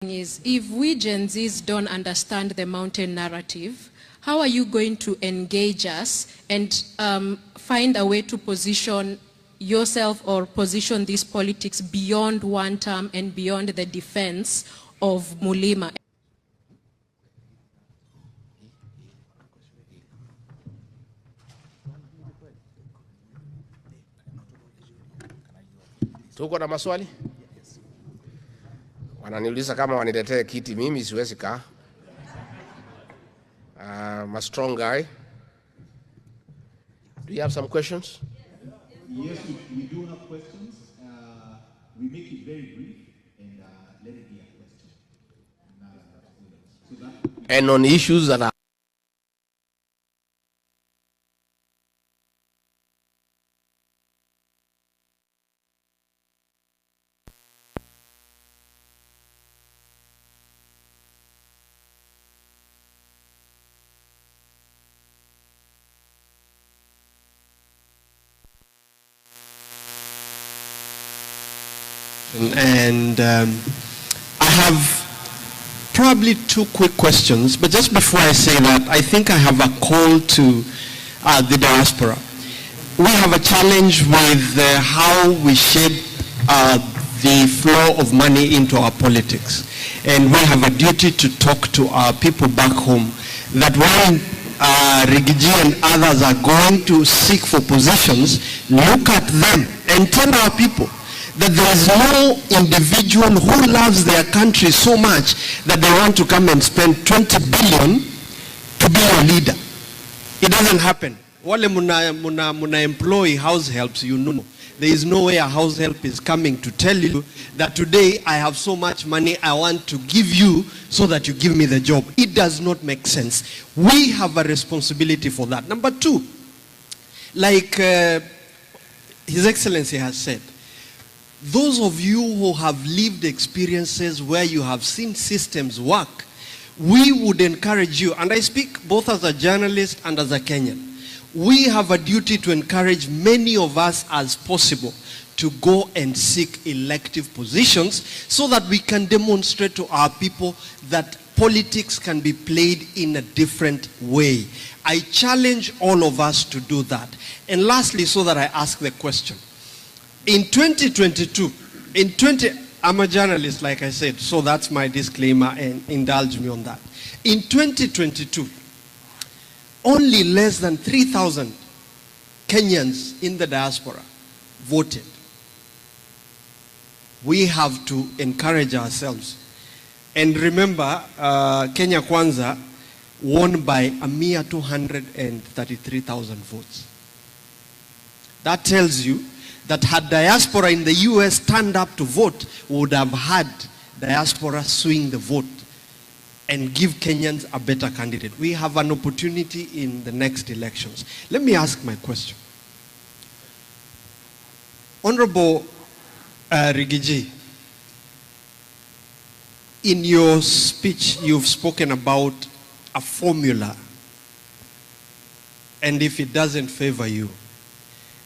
Is if we Gen Zs don't understand the mountain narrative, how are you going to engage us and find a way to position yourself or position these politics beyond one term and beyond the defense of Mulima? Tuko na maswali? Wananiuliza kama waniletee kiti, mimi siwezi kaa. I'm a strong guy. Do you have some questions? Yes, we do have questions. We make it very brief and let it be a question. And on issues that are and I have probably two quick questions, but just before I say that, I think I have a call to the diaspora. We have a challenge with how we shape the flow of money into our politics, and we have a duty to talk to our people back home that when Rigiji and others are going to seek for positions, look at them and tell our people that there is no individual who loves their country so much that they want to come and spend 20 billion to be a leader. It doesn't happen. Wale muna employ house helps, you know. There is no way a house help is coming to tell you that today I have so much money I want to give you so that you give me the job. It does not make sense. We have a responsibility for that. Number two, like His Excellency has said, those of you who have lived experiences where you have seen systems work, we would encourage you, and I speak both as a journalist and as a Kenyan, we have a duty to encourage many of us as possible to go and seek elective positions so that we can demonstrate to our people that politics can be played in a different way. I challenge all of us to do that. And lastly, so that I ask the question, in 2022, I'm a journalist, like I said, so that's my disclaimer, and indulge me on that. In 2022, only less than 3,000 Kenyans in the diaspora voted. We have to encourage ourselves. And remember, Kenya Kwanza won by a mere 233,000 votes. That tells you that had diaspora in the US turned up to vote, we would have had diaspora swing the vote and give Kenyans a better candidate. We have an opportunity in the next elections. Let me ask my question. Honorable Rigiji, in your speech, you've spoken about a formula, and if it doesn't favor you.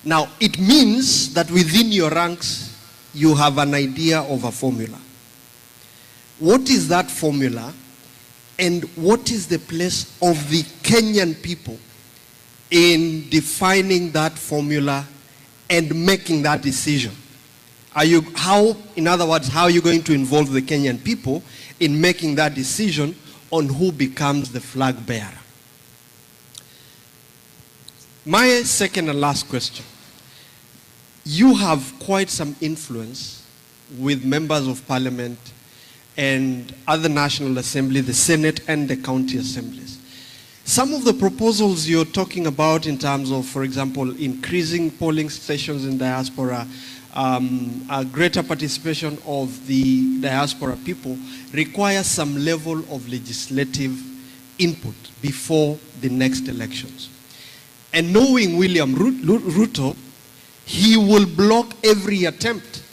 Now, it means that within your ranks, you have an idea of a formula. What is that formula, and what is the place of the Kenyan people in defining that formula and making that decision? In other words, how are you going to involve the Kenyan people in making that decision on who becomes the flag bearer? My second and last question. You have quite some influence with members of parliament and other National Assembly, the Senate and the county assemblies. Some of the proposals you're talking about in terms of, for example, increasing polling stations in diaspora, a greater participation of the diaspora people requires some level of legislative input before the next elections. And knowing William Ruto, he will block every attempt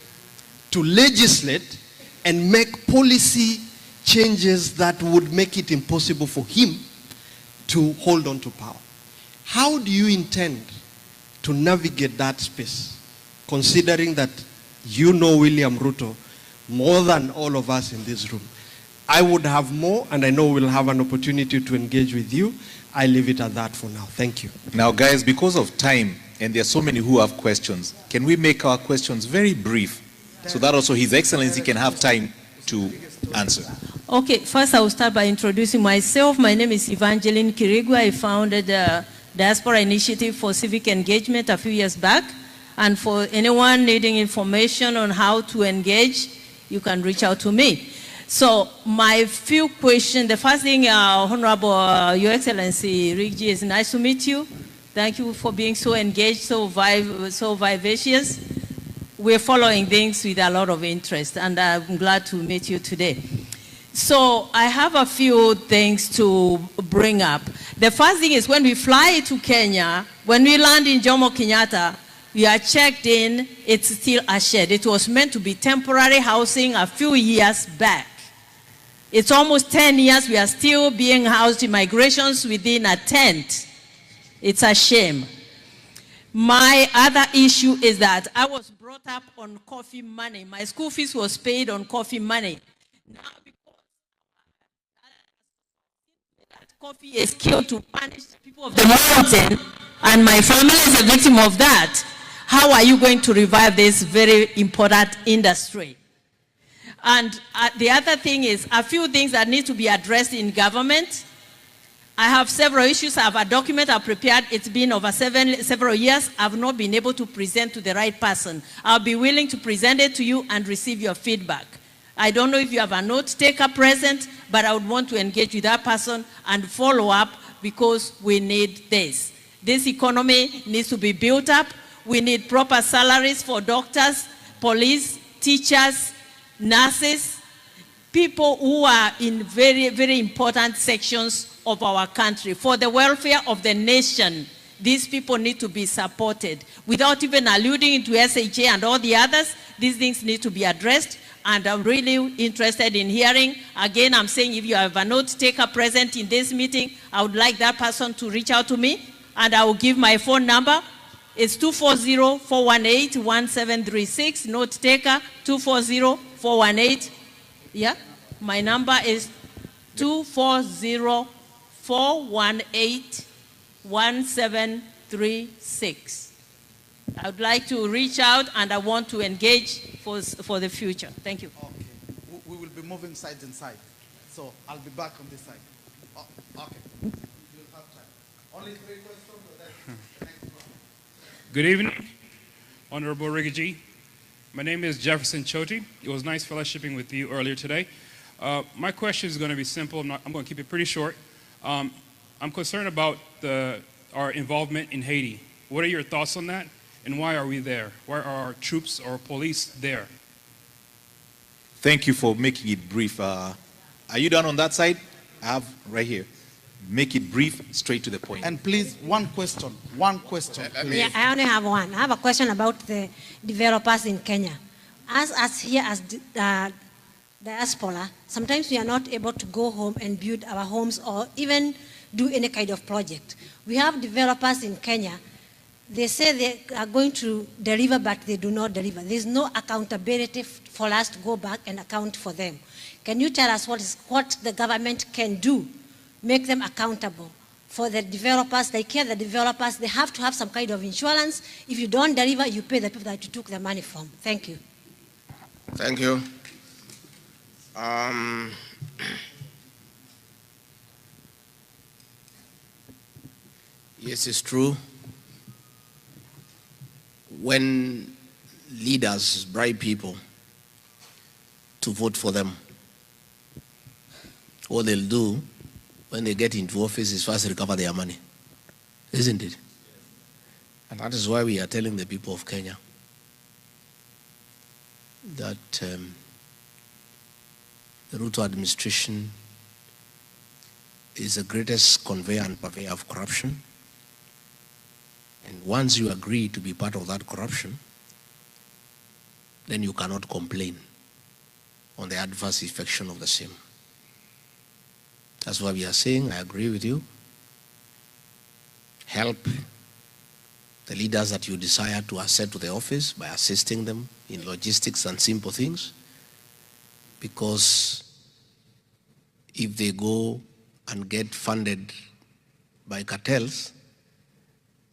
to legislate and make policy changes that would make it impossible for him to hold on to power. How do you intend to navigate that space, considering that you know William Ruto more than all of us in this room? I would have more, and I know we'll have an opportunity to engage with you. I leave it at that for now. Thank you. Now, guys, because of time, and there are so many who have questions, can we make our questions very brief so that also His Excellency can have time to answer? Okay, first I will start by introducing myself. My name is Evangeline Kirigwa. I founded the Diaspora Initiative for Civic Engagement a few years back. And for anyone needing information on how to engage, you can reach out to me. So my few questions, the first thing, Honorable Your Excellency Rigji, it's nice to meet you. Thank you for being so engaged, so vivacious. We're following things with a lot of interest, and I'm glad to meet you today. So I have a few things to bring up. The first thing is when we fly to Kenya, when we land in Jomo Kenyatta, we are checked in, it's still a shed. It was meant to be temporary housing a few years back. It's almost 10 years, we are still being housed immigrations within a tent. It's a shame. My other issue is that I was brought up on coffee money. My school fees was paid on coffee money. Now, because coffee is killed to punish people of the mountain, and my family is a victim of that, how are you going to revive this very important industry? And the other thing is a few things that need to be addressed in government. I have several issues. I have a document I've prepared. It's been over several years. I've not been able to present to the right person. I'll be willing to present it to you and receive your feedback. I don't know if you have a note taker present, but I would want to engage with that person and follow up because we need this. This economy needs to be built up. We need proper salaries for doctors, police, teachers, nurses, people who are in very, very important sections of our country. For the welfare of the nation, these people need to be supported. Without even alluding to SHA and all the others, these things need to be addressed, and I'm really interested in hearing. Again, I'm saying if you have a note taker present in this meeting, I would like that person to reach out to me, and I will give my phone number. It's 240-418-1736, note taker, 240-418. Yeah, my number is 240-418-1736. I would like to reach out and I want to engage for the future. Thank you. Okay. We will be moving side and side. So I'll be back on this side. Oh, okay. You'll have time. Only 3 questions. Good evening, Honorable Rigiji. My name is Jefferson Choti. It was nice fellowshipping with you earlier today. My question is going to be simple. I'm going to keep it pretty short. I'm concerned about our involvement in Haiti. What are your thoughts on that? And why are we there? Why are our troops or police there? Thank you for making it brief. Are you done on that side? I have right here. Make it brief, straight to the point. And please, one question. One question. Yeah, I only have one. I have a question about the developers in Kenya. As here as diaspora, sometimes we are not able to go home and build our homes or even do any kind of project. We have developers in Kenya. They say they are going to deliver, but they do not deliver. There's no accountability for us to go back and account for them. Can you tell us what the government can do? Make them accountable. For the developers, they care the developers, they have to have some kind of insurance. If you don't deliver, you pay the people that you took the money from. Thank you. Thank you. Yes, it's true. When leaders bribe people to vote for them, what they'll do when they get into office is first recover their money, isn't it? And that is why we are telling the people of Kenya that the Ruto administration is the greatest conveyor and purveyor of corruption. And once you agree to be part of that corruption, then you cannot complain on the adverse effects of the same. That's why we are saying, I agree with you. Help the leaders that you desire to ascend to the office by assisting them in logistics and simple things, because if they go and get funded by cartels,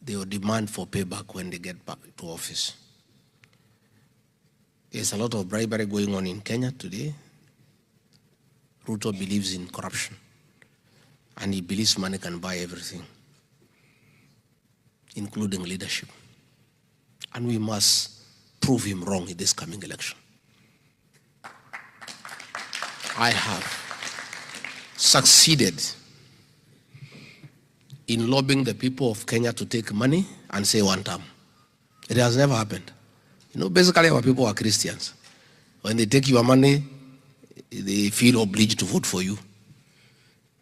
they will demand for payback when they get back to office. There's a lot of bribery going on in Kenya today. Ruto believes in corruption, and he believes money can buy everything, including leadership. And we must prove him wrong in this coming election. I have succeeded in lobbying the people of Kenya to take money and say one term. It has never happened. You know, basically our people are Christians. When they take your money, they feel obliged to vote for you.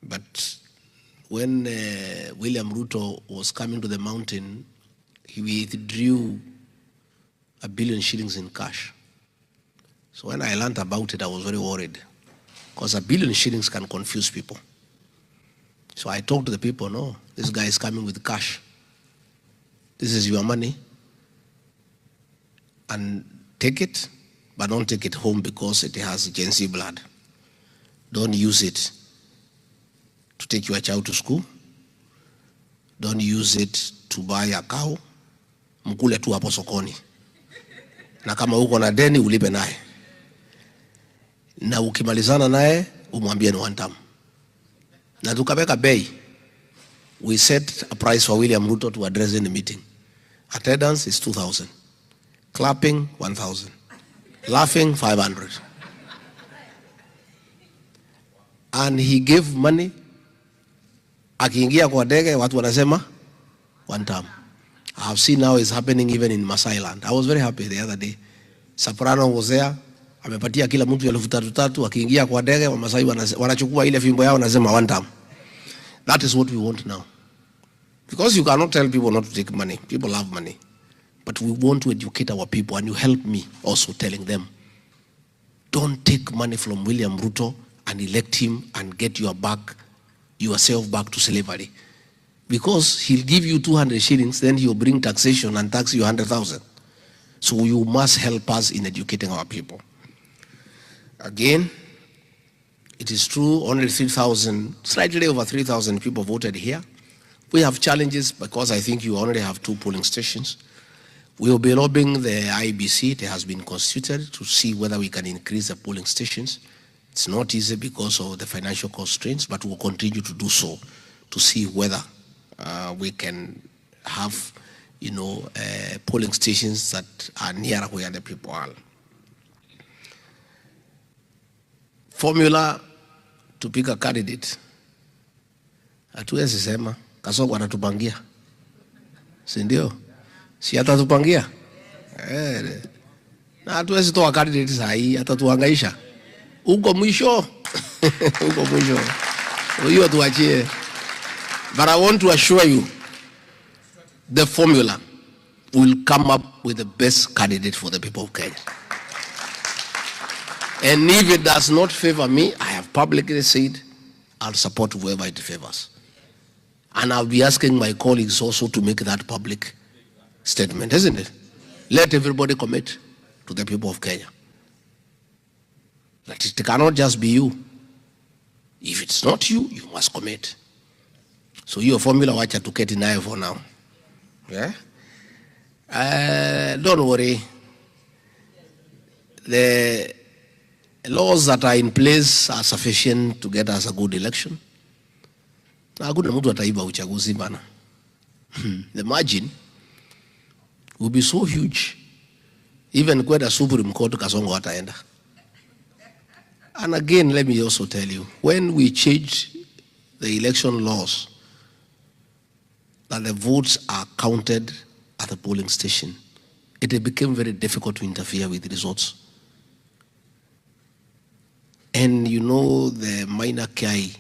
But when William Ruto was coming to the mountain, he withdrew 1 billion shillings in cash. So when I learned about it, I was very worried, because 1 billion shillings can confuse people. So I talked to the people, no, this guy is coming with cash. This is your money. And take it, but don't take it home because it has Gen Z blood. Don't use it to take your child to school. Don't use it to buy a cow. Mkule tu hapo sokoni. Na kama uko na deni ulipe naye. Na ukimalizana naye umwambie ni one time. Na tukaweka bei. We set a price for William Ruto to address in the meeting. Attendance is 2,000. Clapping 1,000. Laughing 500. And he gave money. Akiingia kwa dege watu wanasema one time. I have seen now it's happening even in Masai land. I was very happy the other day. Soprano was there. Amepatia kila mtu 3,000. Akiingia kwa dege wa Masai wanachukua ile fimbo yao wanasema one time. That is what we want now. Because you cannot tell people not to take money. People love money. But we want to educate our people, and you help me also telling them, don't take money from William Ruto and elect him and get yourself back to slavery. Because he'll give you 200 shillings, then he'll bring taxation and tax you 100,000. So you must help us in educating our people. Again, it is true, only 3,000, slightly over 3,000 people voted here. We have challenges because I think you only have 2 polling stations. We will be lobbying the IBC. It has been constituted to see whether we can increase the polling stations. It's not easy because of the financial constraints, but we'll continue to do so to see whether we can have, polling stations that are nearer where the people are. Formula to pick a candidate. Hatuwezi sema Kasongo anatupangia. Si ndio? Si atatupangia? Na hatuwezi toa candidate saa hii, atatuhangaisha. Uko mwisho. Uko mwisho. Hiyo tuachie. But I want to assure you, the formula will come up with the best candidate for the people of Kenya. And if it does not favor me, I have publicly said I'll support whoever it favors. And I'll be asking my colleagues also to make that public statement, isn't it? Let everybody commit to the people of Kenya. That it cannot just be you. If it's not you, you must commit. So your formula, wacha tuketi nayo for now. Yeah? Don't worry. The laws that are in place are sufficient to get us a good election. Na hakuna mtu ataiba uchaguzi bana. The margin will be so huge. Even kwenda Supreme Court Kasongo hataenda. And again, let me also tell you, when we changed the election laws, that the votes are counted at the polling station, it became very difficult to interfere with the results. And you know the minor Kai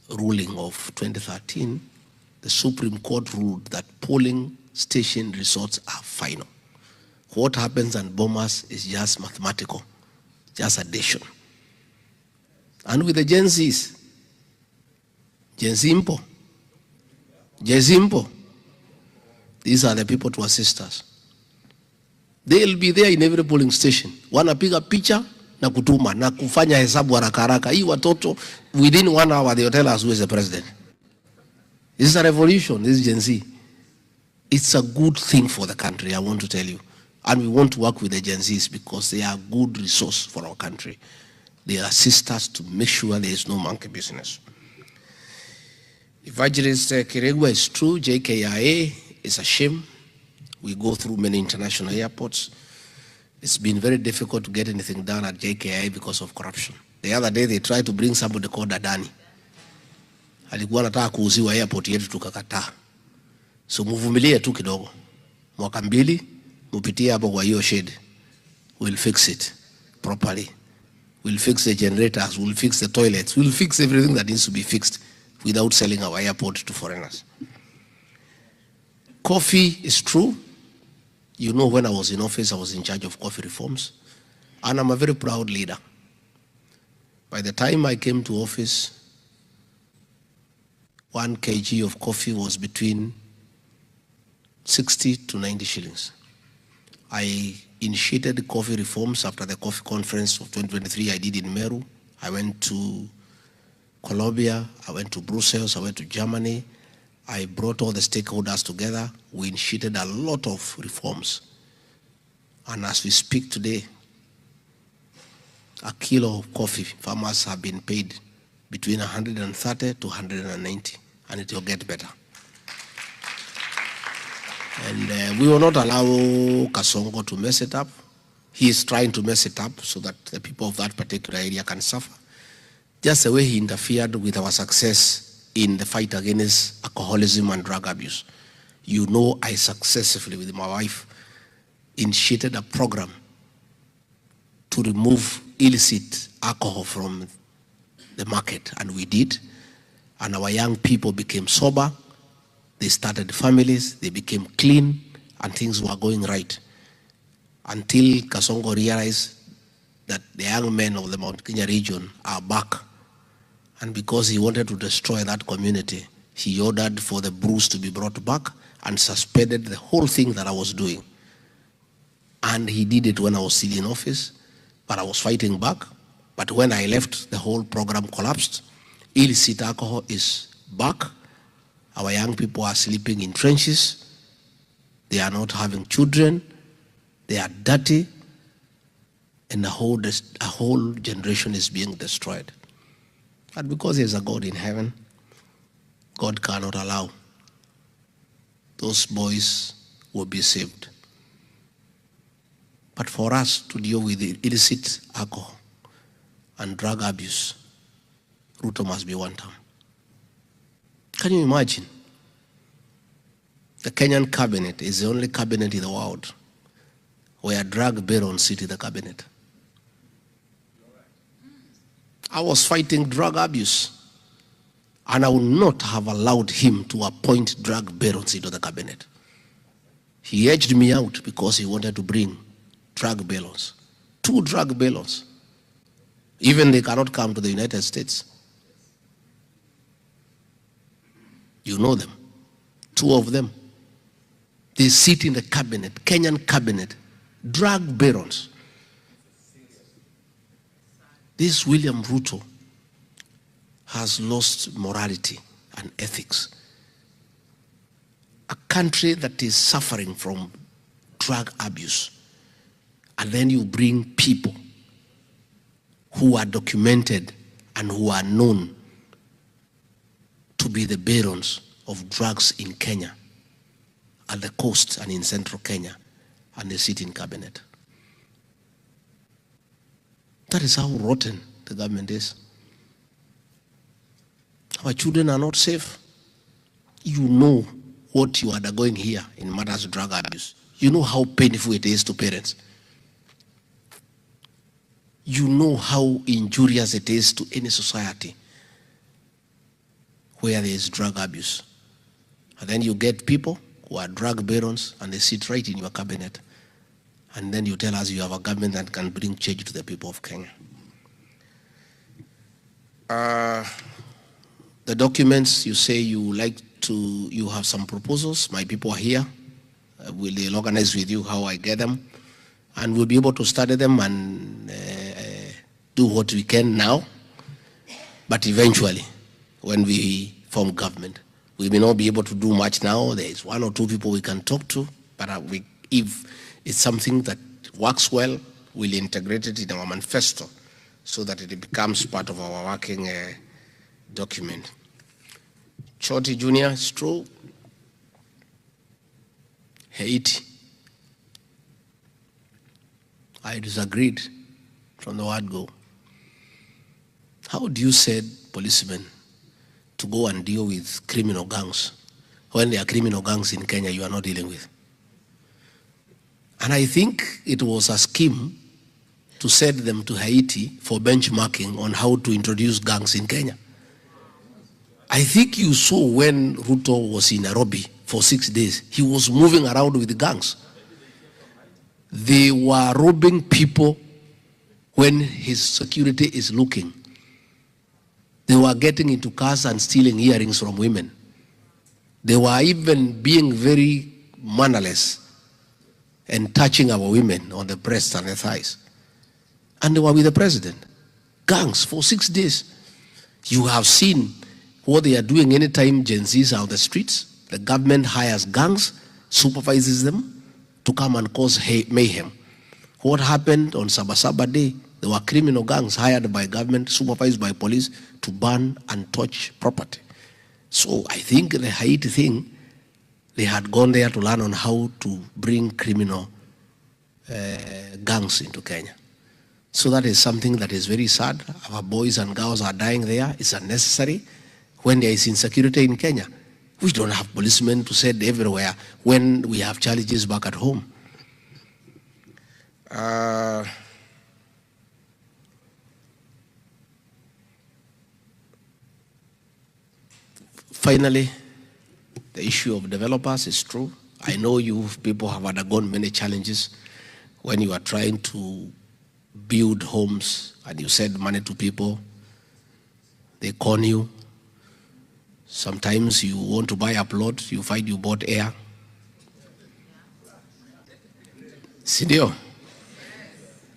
ruling of 2013, the Supreme Court ruled that polling station results are final. What happens in Bomas is just mathematical, just addition. And with the Gen Zs, Gen Zimpo, these are the people to assist us. They'll be there in every polling station. Wanapiga picha na kutuma na kufanya hesabu haraka haraka. Hii watoto within 1 hour they will tell us who is the president. This is a revolution. This is Gen Z. It's a good thing for the country, I want to tell you. And we want to work with the Gen Zs because they are a good resource for our country. They assist us to make sure there is no monkey business. Evangelist Kiregwa is true. JKIA is a shame. We go through many international airports. It's been very difficult to get anything done at JKIA because of corruption. The other day they tried to bring somebody called Adani. Alikuwa anataka kuuziwa airport yetu tukakataa. So muvumilie tu kidogo. Mwaka 2 mupitie hapo kwa hiyo shade. We'll fix it properly. We'll fix the generators, we'll fix the toilets, we'll fix everything that needs to be fixed without selling our airport to foreigners. Coffee is true. You know, when I was in office, I was in charge of coffee reforms. And I'm a very proud leader. By the time I came to office, 1 kg of coffee was between 60 to 90 shillings. I initiated coffee reforms after the coffee conference of 2023 I did in Meru. I went to Colombia, I went to Brussels, I went to Germany. I brought all the stakeholders together. We initiated a lot of reforms. And as we speak today, a kilo of coffee, farmers have been paid between 130 to 190, and it will get better. And we will not allow Kasongo to mess it up. He is trying to mess it up so that the people of that particular area can suffer. Just the way he interfered with our success in the fight against alcoholism and drug abuse. You know, I successfully, with my wife, initiated a program to remove illicit alcohol from the market, and we did. And our young people became sober. They started families, they became clean, and things were going right. Until Kasongo realized that the young men of the Mount Kenya region are back. And because he wanted to destroy that community, he ordered for the brews to be brought back and suspended the whole thing that I was doing. And he did it when I was still in office, but I was fighting back. But when I left, the whole program collapsed. Illicit alcohol is back. Our young people are sleeping in trenches. They are not having children. They are dirty. And a whole generation is being destroyed. But because there's a God in heaven, God cannot allow those boys will be saved. But for us to deal with the illicit alcohol and drug abuse, Ruto must be one term. Can you imagine? The Kenyan cabinet is the only cabinet in the world where drug barons sit in the cabinet. I was fighting drug abuse, and I would not have allowed him to appoint drug barons into the cabinet. He edged me out because he wanted to bring drug barons. 2 drug barons. Even they cannot come to the United States. You know them. 2 of them. They sit in the cabinet, Kenyan cabinet, drug barons. This William Ruto has lost morality and ethics. A country that is suffering from drug abuse, and then you bring people who are documented and who are known to be the barons of drugs in Kenya, at the coast and in central Kenya, and they sit in cabinet. That is how rotten the government is. Our children are not safe. You know what you are undergoing here in matters of drug abuse. You know how painful it is to parents. You know how injurious it is to any society where there is drug abuse. And then you get people who are drug barons and they sit right in your cabinet. And then you tell us you have a government that can bring change to the people of Kenya. The documents, you say you have some proposals. My people are here. They'll organize with you how I get them. And we'll be able to study them and do what we can now, but eventually, when we form government, we may not be able to do much now. There is one or two people we can talk to, but if it's something that works well, we'll integrate it in our manifesto so that it becomes part of our working document. Choti Jr., it's true. Haiti. I disagreed from the word go. How do you send policemen to go and deal with criminal gangs when there are criminal gangs in Kenya you are not dealing with? And I think it was a scheme to send them to Haiti for benchmarking on how to introduce gangs in Kenya. I think you saw when Ruto was in Nairobi for 6 days, he was moving around with the gangs. They were robbing people when his security is looking. They were getting into cars and stealing earrings from women. They were even being very mannerless and touching our women on the breasts and the thighs. And they were with the president. Gangs for 6 days. You have seen what they are doing anytime Gen Zs are on the streets. The government hires gangs, supervises them to come and cause mayhem. What happened on Sabasaba Day? There were criminal gangs hired by government, supervised by police to burn and touch property. So I think the Haiti thing, they had gone there to learn on how to bring criminal gangs into Kenya. So that is something that is very sad. Our boys and girls are dying there. It's unnecessary when there is insecurity in Kenya. We don't have policemen to send everywhere when we have challenges back at home. Finally, the issue of developers is true. I know you people have undergone many challenges when you are trying to build homes and you send money to people. They con you. Sometimes you want to buy a plot, you find you bought air. Sindio?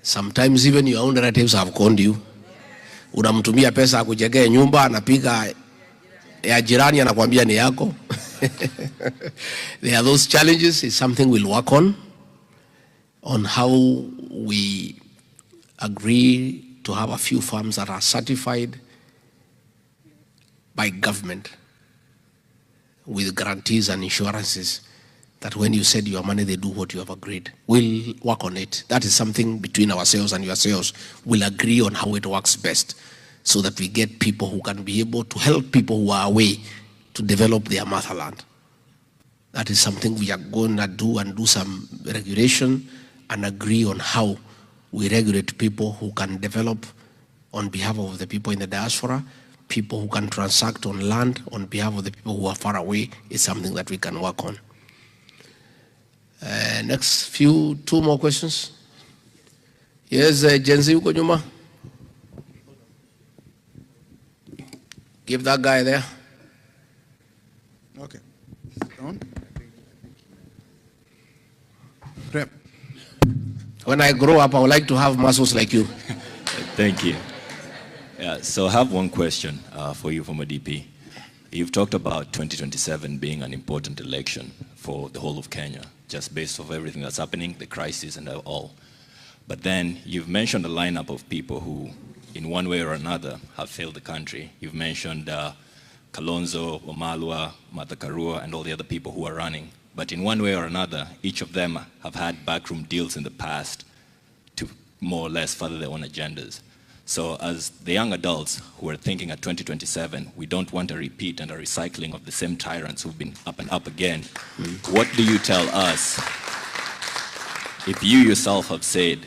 Sometimes even your own relatives have conned you. Unamtumia pesa akujengee nyumba, anapiga ya jirani anakuambia ni yako. There are those challenges. It's something we'll work on how we agree to have a few farms that are certified by government with guarantees and insurances that when you send your money, they do what you have agreed. We'll work on it. That is something between ourselves and yourselves. We'll agree on how it works best so that we get people who can be able to help people who are away to develop their motherland. That is something we are going to do, and do some regulation and agree on how we regulate people who can develop on behalf of the people in the diaspora. People who can transact on land on behalf of the people who are far away is something that we can work on. Next two more questions. Yes, Gen Z uko nyuma. Give that guy there. Okay. On. Prep. When I grow up, I would like to have muscles like you. Thank you. Yeah, so I have one question for you, former DP. You've talked about 2027 being an important election for the whole of Kenya, just based off everything that's happening, the crisis and all. But then you've mentioned a lineup of people who, in one way or another, have failed the country. You've mentioned Kalonzo, Wamalwa, Martha Karua, and all the other people who are running. But in one way or another, each of them have had backroom deals in the past to more or less further their own agendas. So as the young adults who are thinking at 2027, we don't want a repeat and a recycling of the same tyrants who've been up and up again. What do you tell us if you yourself have said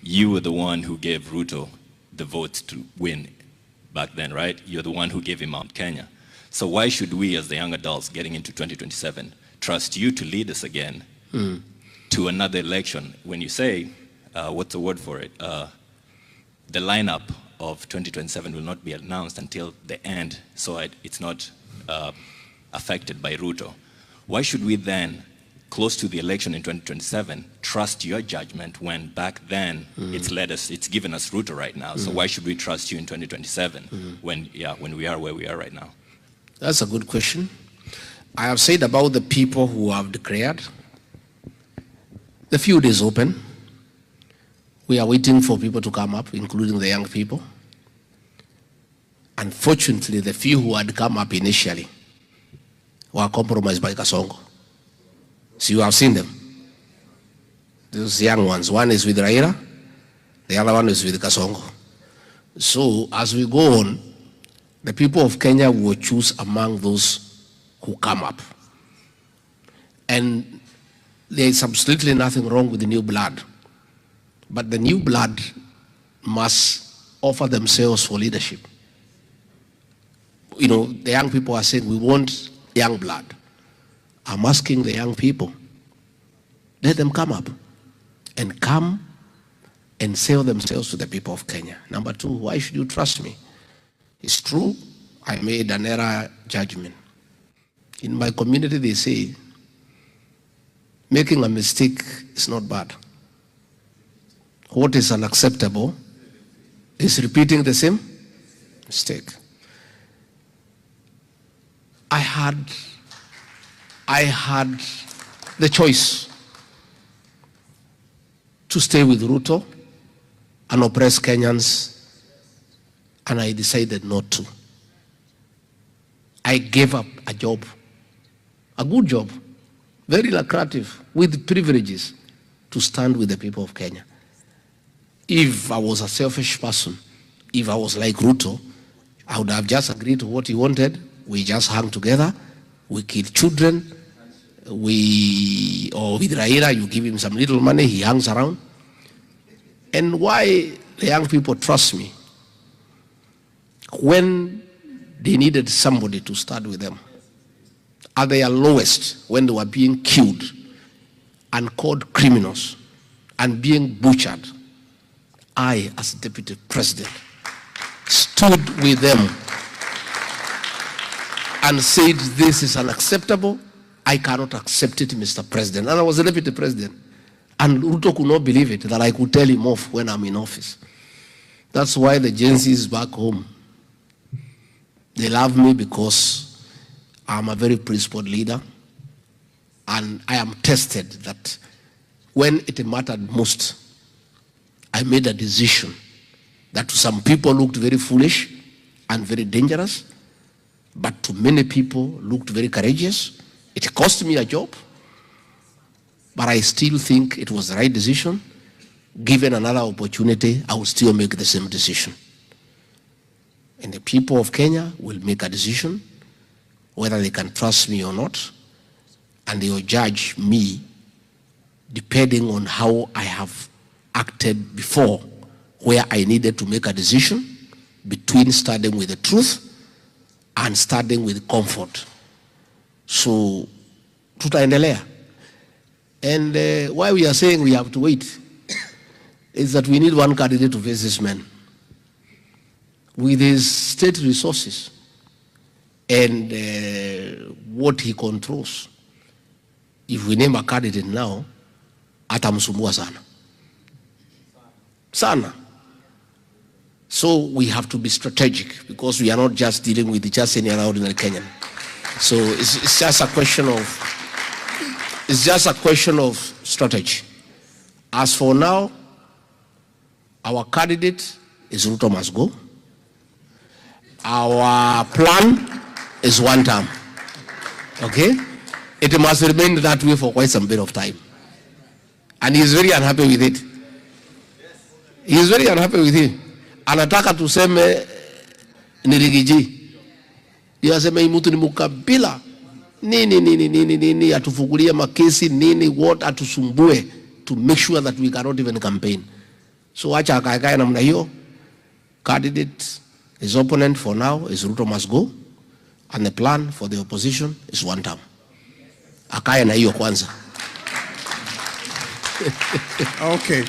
you were the one who gave Ruto the votes to win back then, right? You're the one who gave him Mount Kenya. So why should we as the young adults getting into 2027 trust you to lead us again to another election when you say, what's the word for it? The lineup of 2027 will not be announced until the end, so it's not affected by Ruto. Why should we then close to the election in 2027, trust your judgment when back then it's given us Ruto right now. So why should we trust you in 2027 when we are where we are right now? That's a good question. I have said about the people who have declared, the field is open. We are waiting for people to come up, including the young people. Unfortunately, the few who had come up initially were compromised by Kasongo. So you have seen them. Those young ones. One is with Raila, the other one is with Kasongo. So as we go on, the people of Kenya will choose among those who come up. And there is absolutely nothing wrong with the new blood. But the new blood must offer themselves for leadership. You know, the young people are saying, we want young blood. I'm asking the young people, let them come up and come and sell themselves to the people of Kenya. Number two, why should you trust me? It's true, I made an error judgment. In my community, they say, making a mistake is not bad. What is unacceptable is repeating the same mistake. I had the choice to stay with Ruto and oppress Kenyans, and I decided not to. I gave up a job, a good job, very lucrative, with privileges, to stand with the people of Kenya. If I was a selfish person, if I was like Ruto, I would have just agreed to what he wanted. We just hung together, we killed children, or with Raila, you give him some little money, he hangs around. And why the young people trust me? When they needed somebody to start with them, at their lowest, when they were being killed and called criminals and being butchered, I, as deputy president, stood with them and said, this is unacceptable. I cannot accept it, Mr. President. And I was the deputy president. And Ruto could not believe it, that I could tell him off when I'm in office. That's why the Gen Zs back home, they love me because I'm a very principled leader. And I am tested that when it mattered most, I made a decision that to some people looked very foolish and very dangerous, but to many people looked very courageous. It cost me a job, but I still think it was the right decision. Given another opportunity, I will still make the same decision. And the people of Kenya will make a decision whether they can trust me or not, and they will judge me depending on how I have acted before, where I needed to make a decision between starting with the truth and starting with comfort. So, tutaendelea. And why we are saying we have to wait is that we need one candidate to face this man. With his state resources and what he controls, if we name a candidate now, atamsumbua sana. Sana. So we have to be strategic because we are not just dealing with just any other ordinary Kenyan. So it's just a question of strategy. As for now, our candidate is Ruto must go. Our plan is one term. Okay? It must remain that way for quite some bit of time. And he's very unhappy with it. He's very unhappy with it. Anataka tuseme ni Rigiji. Yaseme imutu ni mukabila. Nini, atufungulie makesi, nini, what, atusumbue to make sure that we cannot even campaign. So acha akae namna hiyo. Candidate, his opponent for now is Ruto must go. And the plan for the opposition is one term. Akae na hiyo kwanza. Okay.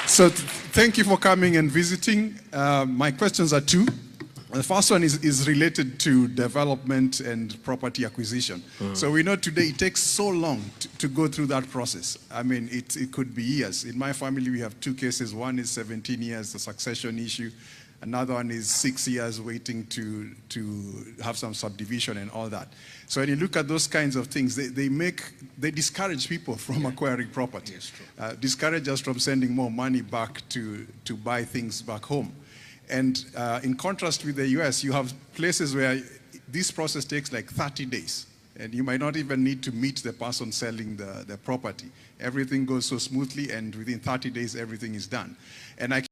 So thank you for coming and visiting. My questions are two. The first one is related to development and property acquisition. So we know today it takes so long to go through that process. I mean, it could be years. In my family, we have 2 cases. One is 17 years, the succession issue. Another one is 6 years waiting to have some subdivision and all that. So when you look at those kinds of things, they discourage people from acquiring property, discourage us from sending more money back to buy things back home. And in contrast with the US, you have places where this process takes like 30 days. And you might not even need to meet the person selling the property. Everything goes so smoothly, and within 30 days, everything is done. And I